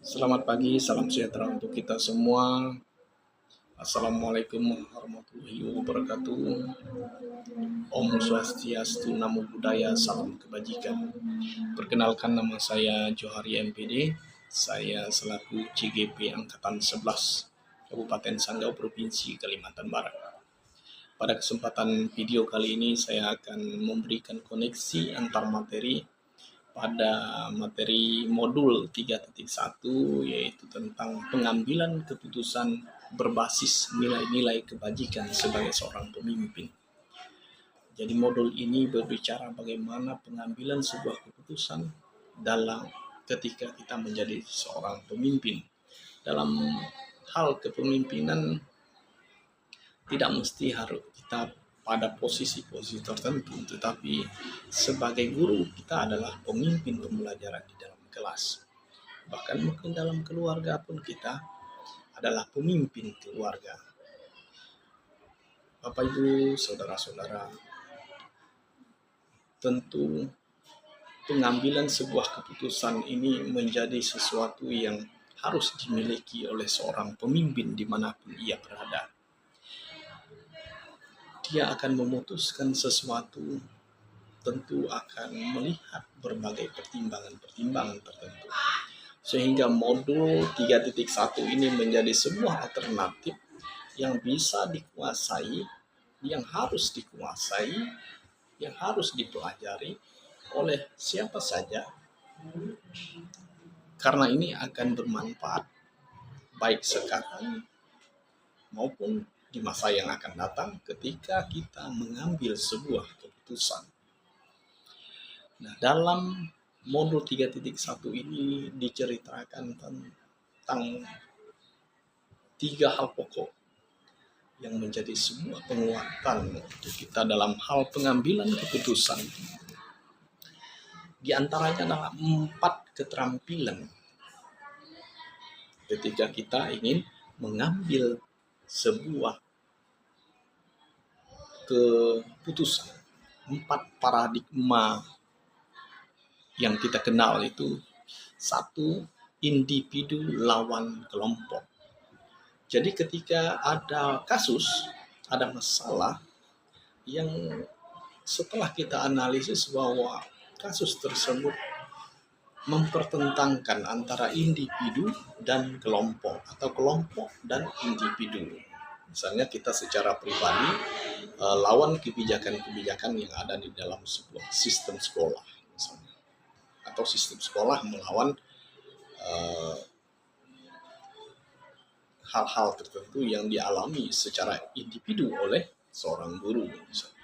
Selamat pagi, salam sejahtera untuk kita semua. Assalamualaikum warahmatullahi wabarakatuh. Om Swastiastu, Namo Buddhaya, salam kebajikan. Perkenalkan, nama saya Johari MPD. Saya selaku CGP Angkatan 11 Kabupaten Sanggau, Provinsi Kalimantan Barat. Pada kesempatan video kali ini saya akan memberikan koneksi antar materi pada materi modul 3.1, yaitu tentang pengambilan keputusan berbasis nilai-nilai kebajikan sebagai seorang pemimpin. Jadi modul ini berbicara bagaimana pengambilan sebuah keputusan dalam ketika kita menjadi seorang pemimpin. Dalam hal kepemimpinan tidak mesti harus kita pada posisi-posisi tertentu, tetapi sebagai guru kita adalah pemimpin pembelajaran di dalam kelas. Bahkan mungkin dalam keluarga pun kita adalah pemimpin keluarga. Bapak Ibu, saudara-saudara, tentu pengambilan sebuah keputusan ini menjadi sesuatu yang harus dimiliki oleh seorang pemimpin dimanapun ia berada. Dia akan memutuskan sesuatu, tentu akan melihat berbagai pertimbangan-pertimbangan tertentu. Sehingga modul 3.1 ini menjadi sebuah alternatif yang bisa dikuasai, yang harus dikuasai, yang harus dipelajari oleh siapa saja. Karena ini akan bermanfaat baik sekarang maupun di masa yang akan datang ketika kita mengambil sebuah keputusan. Nah, dalam modul 3.1 ini diceritakan tentang 3 hal pokok yang menjadi sebuah penguatan untuk kita dalam hal pengambilan keputusan. Di antaranya adalah 4 keterampilan ketika kita ingin mengambil sebuah keputusan. 4 paradigma yang kita kenal itu: 1, individu lawan kelompok. Jadi ketika ada kasus, ada masalah yang setelah kita analisis bahwa kasus tersebut mempertentangkan antara individu dan kelompok atau kelompok dan individu. Misalnya kita secara pribadi lawan kebijakan-kebijakan yang ada di dalam sebuah sistem sekolah, misalnya. Atau sistem sekolah melawan hal-hal tertentu yang dialami secara individu oleh seorang guru, misalnya.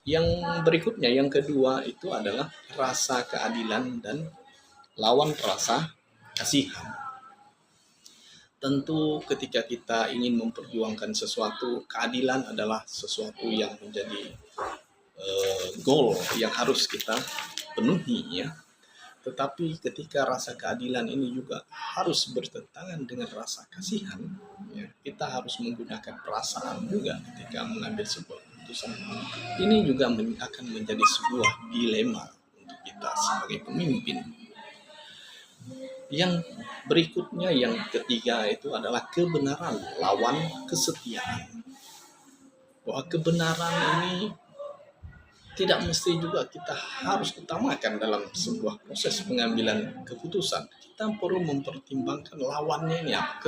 Yang berikutnya, yang kedua, itu adalah rasa keadilan dan lawan rasa kasihan. Tentu ketika kita ingin memperjuangkan sesuatu, keadilan adalah sesuatu yang menjadi goal yang harus kita penuhi, ya. Tetapi ketika rasa keadilan ini juga harus bertentangan dengan rasa kasihan, ya, kita harus menggunakan perasaan juga ketika mengambil sebuah keputusan. Ini juga akan menjadi sebuah dilema untuk kita sebagai pemimpin. Yang berikutnya, yang ketiga, itu adalah kebenaran lawan kesetiaan. Bahwa kebenaran ini tidak mesti juga kita harus utamakan dalam sebuah proses pengambilan keputusan. Kita perlu mempertimbangkan lawannya ini apa?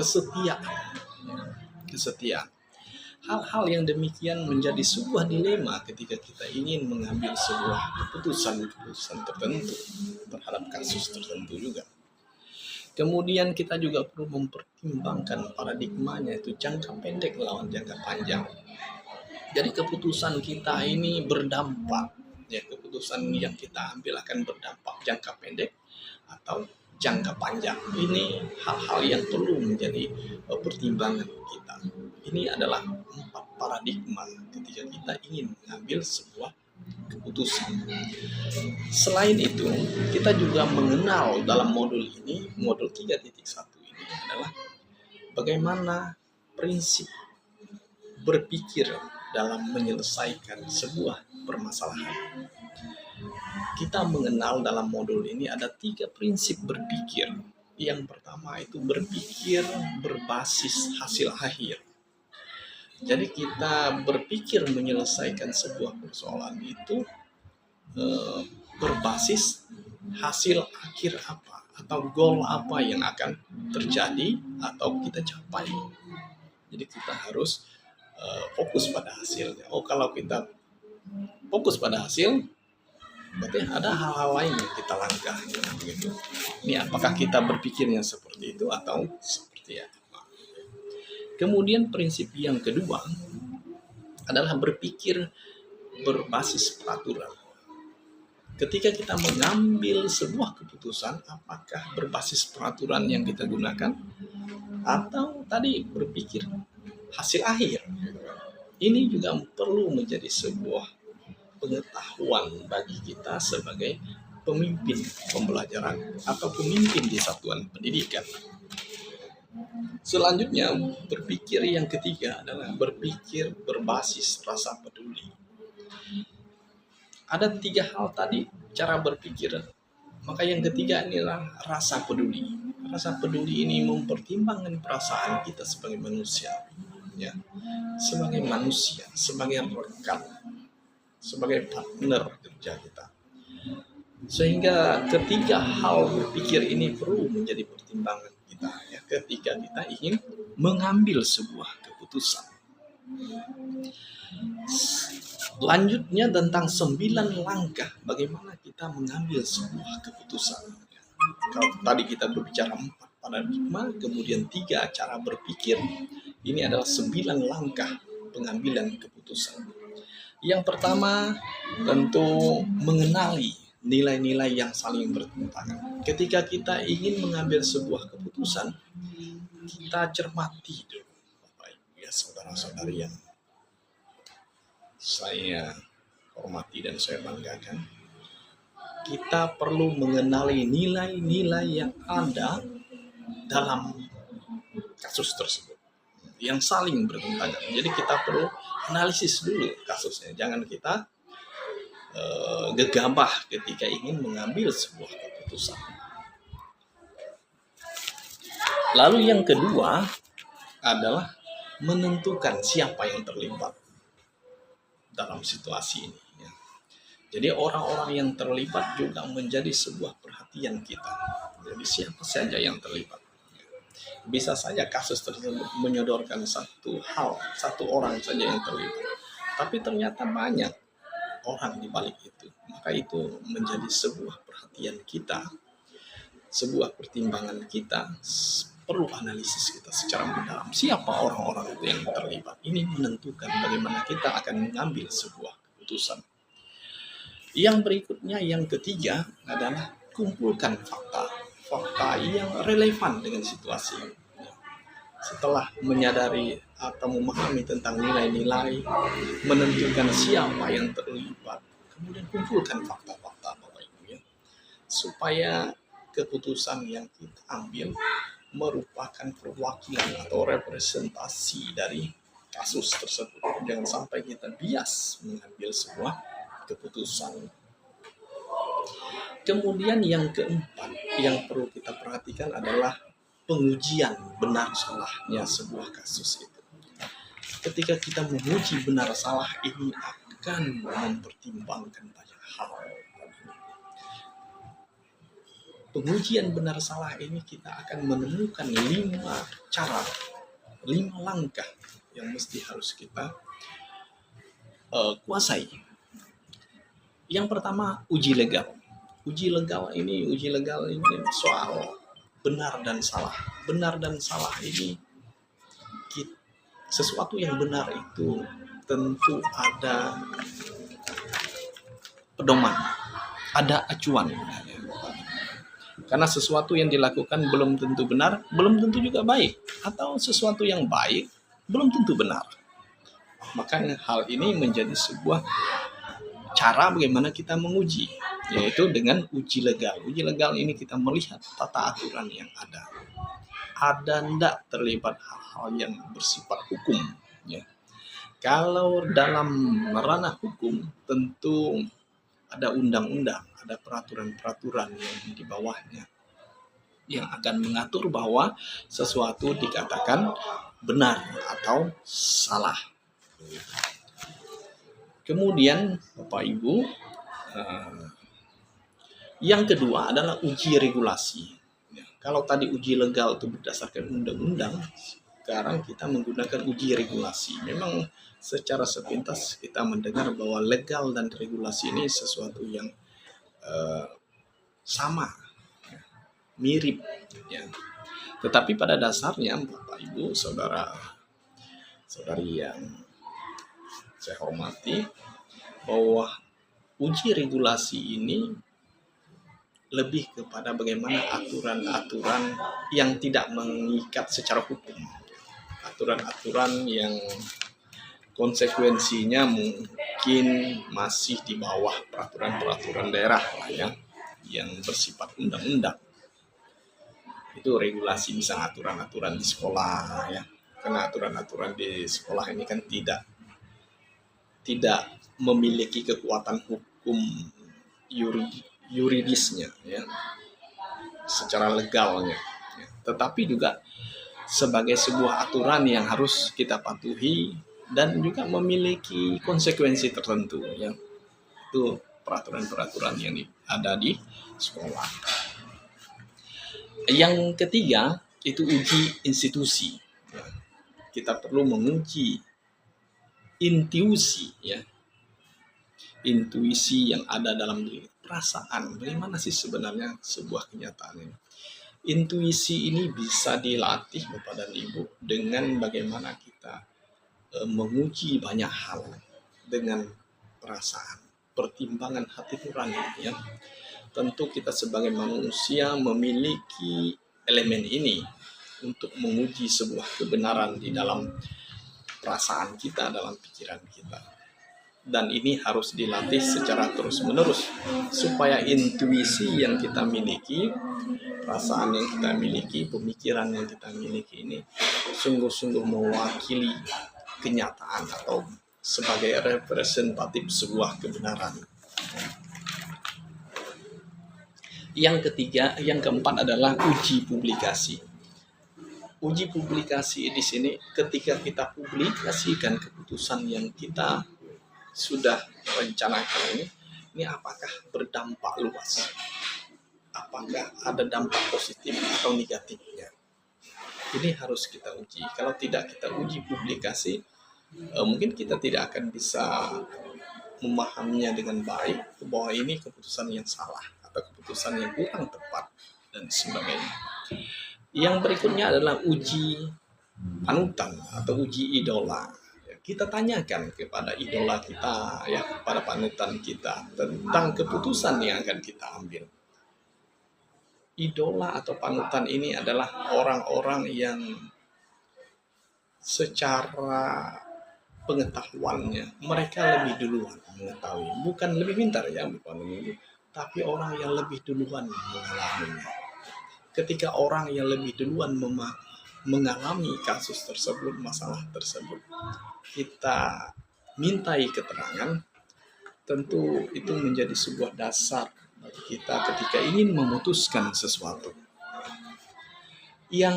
Kesetiaan. Hal-hal yang demikian menjadi sebuah dilema ketika kita ingin mengambil sebuah keputusan tertentu terhadap kasus tertentu juga. Kemudian kita juga perlu mempertimbangkan paradigmanya, itu jangka pendek lawan jangka panjang. Jadi keputusan kita ini berdampak, ya, keputusan yang kita ambil akan berdampak jangka pendek atau jangka panjang. Ini hal-hal yang perlu menjadi pertimbangan kita. Ini adalah 4 paradigma ketika kita ingin mengambil sebuah keputusan. Selain itu, kita juga mengenal dalam modul ini, modul 3.1 ini adalah bagaimana prinsip berpikir dalam menyelesaikan sebuah permasalahan. Kita mengenal dalam modul ini ada 3 prinsip berpikir yang pertama itu berpikir berbasis hasil akhir. Jadi kita berpikir menyelesaikan sebuah persoalan itu berbasis hasil akhir apa atau goal apa yang akan terjadi atau kita capai. Jadi kita harus fokus pada hasilnya. Oh, kalau kita fokus pada hasil, berarti ada hal-hal lain yang kita langkah, begitu. Ini apakah kita berpikirnya seperti itu atau seperti apa? Kemudian prinsip yang kedua adalah berpikir berbasis peraturan. Ketika kita mengambil sebuah keputusan, apakah berbasis peraturan yang kita gunakan atau tadi berpikir hasil akhir? Ini juga perlu menjadi sebuah pengetahuan bagi kita sebagai pemimpin pembelajaran atau pemimpin di satuan pendidikan. Selanjutnya, berpikir yang ketiga adalah berpikir berbasis rasa peduli. Ada 3 hal tadi cara berpikir, maka yang ketiga inilah rasa peduli. Rasa peduli ini mempertimbangkan perasaan kita sebagai manusia, ya, sebagai manusia, sebagai rekan, sebagai partner kerja kita. Sehingga ketiga hal berpikir ini perlu menjadi pertimbangan kita, ya, ketika kita ingin mengambil sebuah keputusan. Lanjutnya tentang 9 langkah bagaimana kita mengambil sebuah keputusan. Kalau tadi kita berbicara 4 paradigma, kemudian 3 cara berpikir, ini adalah 9 langkah pengambilan keputusan. Yang pertama tentu mengenali nilai-nilai yang saling bertentangan. Ketika kita ingin mengambil sebuah keputusan, kita cermati dulu, Bapak Ibu ya, saudara-saudari yang saya hormati dan saya banggakan. Kita perlu mengenali nilai-nilai yang ada dalam kasus tersebut yang saling bertentangan. Jadi kita perlu analisis dulu kasusnya. Jangan kita gegabah ketika ingin mengambil sebuah keputusan. Lalu yang kedua adalah menentukan siapa yang terlibat dalam situasi ini. Ya. Jadi orang-orang yang terlibat juga menjadi sebuah perhatian kita. Jadi siapa saja yang terlibat. Bisa saja kasus tersebut menyodorkan satu orang saja yang terlibat. Tapi ternyata banyak orang di balik itu. Maka itu menjadi sebuah perhatian kita, sebuah pertimbangan kita. Perlu analisis kita secara mendalam. Siapa orang-orang itu yang terlibat? Ini menentukan bagaimana kita akan mengambil sebuah keputusan. Yang berikutnya, yang ketiga adalah kumpulkan fakta yang relevan dengan situasi. Setelah menyadari atau memahami tentang nilai-nilai, menentukan siapa yang terlibat, kemudian kumpulkan fakta-fakta, Bapak Ibu ya, supaya keputusan yang kita ambil merupakan perwakilan atau representasi dari kasus tersebut. Jangan sampai kita bias mengambil sebuah keputusan. Kemudian yang keempat yang perlu kita perhatikan adalah pengujian benar salahnya sebuah kasus itu. Ketika kita menguji benar salah ini akan mempertimbangkan banyak hal. Pengujian benar salah ini kita akan menemukan 5 langkah yang mesti harus kita kuasai. Yang pertama, uji legal. Uji legal ini soal benar dan salah. Benar dan salah ini sesuatu yang benar itu tentu ada pedoman, ada acuan. Karena sesuatu yang dilakukan belum tentu benar, belum tentu juga baik. Atau sesuatu yang baik, belum tentu benar. Maka hal ini menjadi sebuah cara bagaimana kita menguji, yaitu dengan uji legal. Uji legal ini kita melihat tata aturan yang ada. Ada tidak terlibat hal-hal yang bersifat hukum. Ya. Kalau dalam ranah hukum, tentu ada undang-undang, ada peraturan-peraturan yang di bawahnya. yang akan mengatur bahwa sesuatu dikatakan benar atau salah. Kemudian Bapak Ibu, yang kedua adalah uji regulasi. Kalau tadi uji legal itu berdasarkan undang-undang, sekarang kita menggunakan uji regulasi. Memang secara sepintas kita mendengar bahwa legal dan regulasi ini sesuatu yang sama, mirip, ya. Tetapi pada dasarnya Bapak Ibu, saudara-saudari yang saya hormati, bahwa uji regulasi ini lebih kepada bagaimana aturan-aturan yang tidak mengikat secara hukum. Aturan-aturan yang konsekuensinya mungkin masih di bawah peraturan-peraturan daerah ya, yang bersifat undang-undang. Itu regulasi, misalnya aturan-aturan di sekolah ya. Karena aturan-aturan di sekolah ini kan tidak memiliki kekuatan hukum yuridisnya ya, secara legalnya ya. Tetapi juga sebagai sebuah aturan yang harus kita patuhi dan juga memiliki konsekuensi tertentu ya. Itu peraturan-peraturan yang ada di sekolah. Yang ketiga itu uji institusi ya. Kita perlu menguji intuisi ya, intuisi yang ada dalam diri, perasaan, bagaimana sih sebenarnya sebuah kenyataan ini. Intuisi ini bisa dilatih Bapak dan Ibu dengan bagaimana kita menguji banyak hal dengan perasaan, pertimbangan hati nurani ya. Tentu kita sebagai manusia memiliki elemen ini untuk menguji sebuah kebenaran di dalam perasaan kita, dalam pikiran kita. Dan ini harus dilatih secara terus-menerus supaya intuisi yang kita miliki, perasaan yang kita miliki, pemikiran yang kita miliki ini sungguh-sungguh mewakili kenyataan atau sebagai representatif sebuah kebenaran. Yang ketiga, yang keempat adalah uji publikasi. Uji publikasi di sini ketika kita publikasikan keputusan yang kita sudah rencanakan ini apakah berdampak luas? Apakah ada dampak positif atau negatifnya? Ini harus kita uji. Kalau tidak kita uji publikasi, mungkin kita tidak akan bisa memahaminya dengan baik bahwa ini keputusan yang salah atau keputusan yang kurang tepat dan sebagainya. Yang berikutnya adalah uji panutan atau uji idola. Kita tanyakan kepada idola kita ya, kepada panutan kita tentang keputusan yang akan kita ambil. Idola atau panutan ini adalah orang-orang yang secara pengetahuannya mereka lebih duluan mengetahui, bukan lebih pintar ya, tapi orang yang lebih duluan mengalaminya. Ketika orang yang lebih duluan mengalami kasus tersebut, masalah tersebut, kita mintai keterangan, tentu itu menjadi sebuah dasar bagi kita ketika ingin memutuskan sesuatu. Yang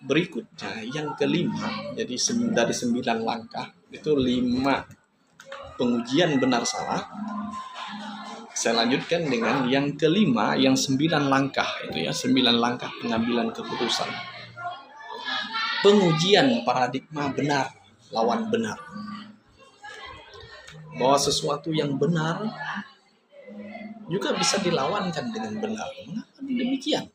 berikutnya, yang kelima, jadi dari 9 langkah, itu 5 pengujian benar salah. Saya lanjutkan dengan yang kelima, yang 9 langkah itu ya, 9 langkah pengambilan keputusan. Pengujian paradigma benar lawan benar. Bahwa sesuatu yang benar juga bisa dilawankan dengan benar. Mengapa demikian?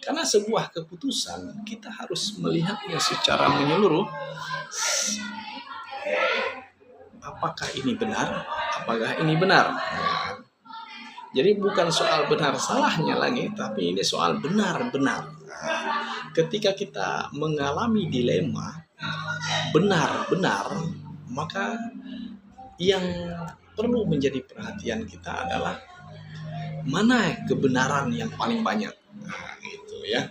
Karena sebuah keputusan kita harus melihatnya secara menyeluruh. Apakah ini benar? Apakah ini benar? Jadi bukan soal benar salahnya lagi, tapi ini soal benar-benar. Ketika kita mengalami dilema benar-benar, maka yang perlu menjadi perhatian kita adalah mana kebenaran yang paling banyak. Nah, gitu ya.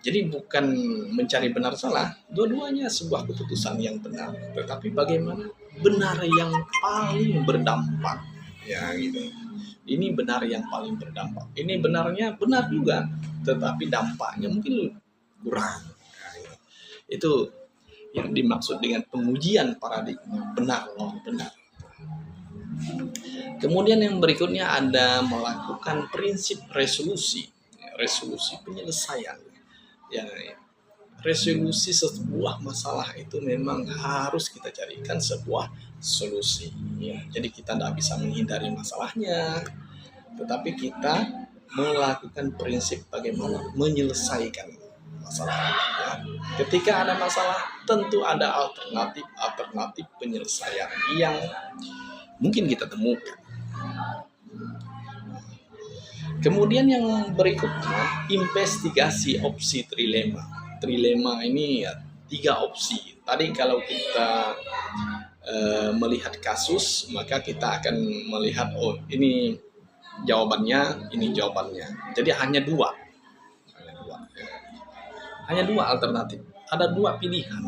Jadi bukan mencari benar salah, dua-duanya sebuah keputusan yang benar, tetapi bagaimana benar yang paling berdampak. Ya gitu. Ini benar yang paling berdampak. Ini benarnya benar juga, tetapi dampaknya mungkin kurang. Nah, itu yang dimaksud dengan pengujian paradigma, benar loh benar. Kemudian yang berikutnya ada melakukan prinsip resolusi, resolusi penyelesaian. Ya, resolusi sebuah masalah itu memang harus kita carikan sebuah solusi. Ya, jadi kita tidak bisa menghindari masalahnya, tetapi kita melakukan prinsip bagaimana menyelesaikan masalah. Ya. Ketika ada masalah, tentu ada alternatif penyelesaian yang mungkin kita temukan. Kemudian yang berikutnya, investigasi opsi trilema. Trilema ini ya 3 opsi. Tadi kalau kita melihat kasus, maka kita akan melihat ini jawabannya, ini jawabannya. Jadi hanya dua, hanya dua alternatif. Ada 2 pilihan.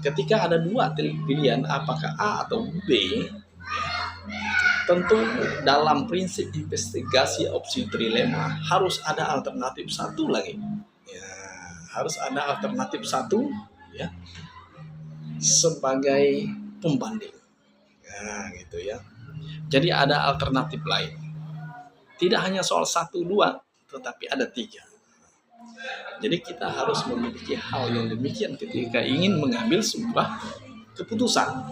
Ketika ada 2 pilihan, apakah A atau B? Tentu dalam prinsip investigasi opsi trilema harus ada alternatif satu lagi. Ya, harus ada alternatif satu ya sebagai pembanding. Ya, gitu ya. Jadi ada alternatif lain. Tidak hanya soal 1, 2, tetapi ada 3. Jadi kita harus memiliki hal yang demikian ketika ingin mengambil sebuah keputusan.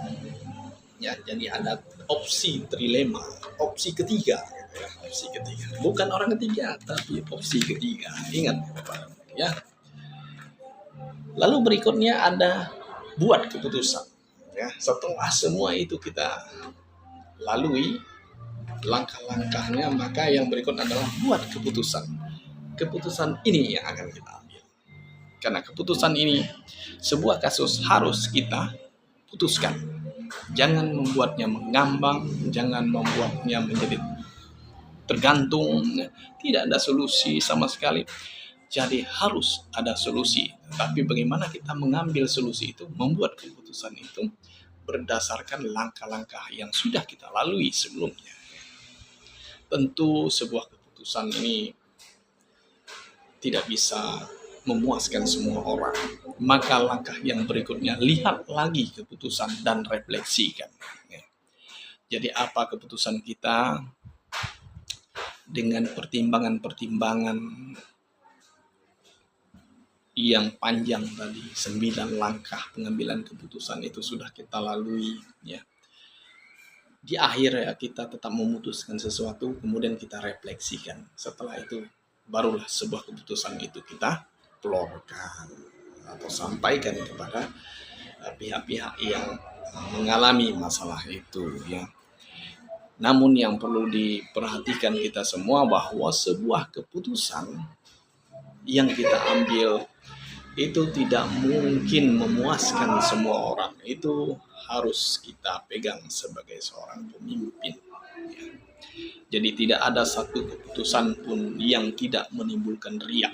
Ya, jadi ada opsi trilema, opsi ketiga, ya, opsi ketiga. Bukan orang ketiga, tapi opsi ketiga. Ingat, ya. Lalu berikutnya ada buat keputusan. Ya, setelah semua itu kita lalui langkah-langkahnya, maka yang berikut adalah buat keputusan. Keputusan ini yang akan kita ambil. Karena keputusan ini sebuah kasus harus kita putuskan. Jangan membuatnya mengambang, jangan membuatnya menjadi tergantung, tidak ada solusi sama sekali. Jadi harus ada solusi. Tapi bagaimana kita mengambil solusi itu, membuat keputusan itu berdasarkan langkah-langkah yang sudah kita lalui sebelumnya. Tentu sebuah keputusan ini tidak bisa memuaskan semua orang. Maka langkah yang berikutnya, lihat lagi keputusan dan refleksikan. Jadi apa keputusan kita dengan pertimbangan-pertimbangan yang panjang tadi, 9 langkah pengambilan keputusan itu sudah kita lalui. Ya. Di akhir ya kita tetap memutuskan sesuatu, kemudian kita refleksikan. Setelah itu barulah sebuah keputusan itu kita keluarkan atau sampaikan kepada pihak-pihak yang mengalami masalah itu ya. Namun yang perlu diperhatikan kita semua bahwa sebuah keputusan yang kita ambil itu tidak mungkin memuaskan semua orang. Itu harus kita pegang sebagai seorang pemimpin ya. Jadi tidak ada satu keputusan pun yang tidak menimbulkan riak.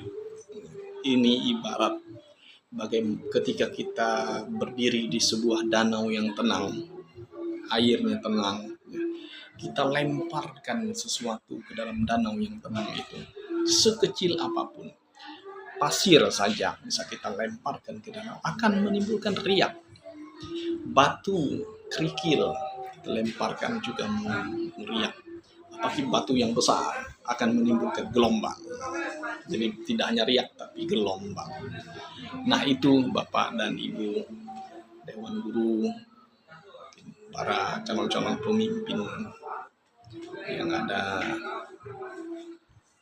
Ini ibarat ketika kita berdiri di sebuah danau yang tenang, airnya tenang, kita lemparkan sesuatu ke dalam danau yang tenang itu, sekecil apapun, pasir saja bisa kita lemparkan ke danau, akan menimbulkan riak. Batu, kerikil, kita lemparkan juga meriak. Apalagi batu yang besar akan menimbulkan gelombang. Jadi tidak hanya riak tapi gelombang. Nah itu Bapak dan Ibu Dewan Guru, para calon-calon pemimpin yang ada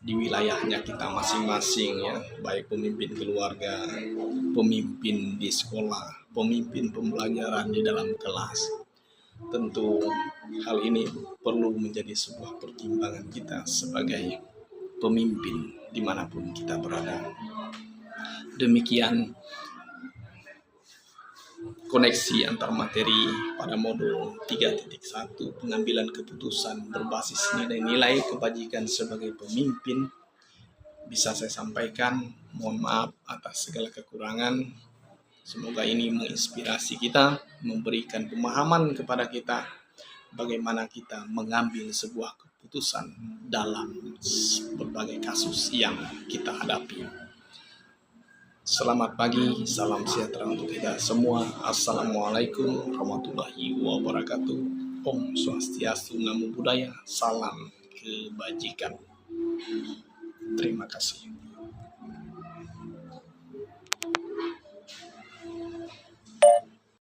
di wilayahnya kita masing-masing ya, baik pemimpin keluarga, pemimpin di sekolah, pemimpin pembelajaran di dalam kelas. Tentu hal ini perlu menjadi sebuah pertimbangan kita sebagai pemimpin dimanapun kita berada. Demikian koneksi antar materi pada modul 3.1 pengambilan keputusan berbasis nilai-nilai kebajikan sebagai pemimpin bisa saya sampaikan. Mohon maaf atas segala kekurangan. Semoga ini menginspirasi kita, memberikan pemahaman kepada kita bagaimana kita mengambil sebuah keputusan keputusan dalam berbagai kasus yang kita hadapi. Selamat pagi, salam sejahtera untuk kita semua. Assalamualaikum warahmatullahi wabarakatuh. Om Swastiastu, Namo Buddhaya, salam kebajikan. Terima kasih.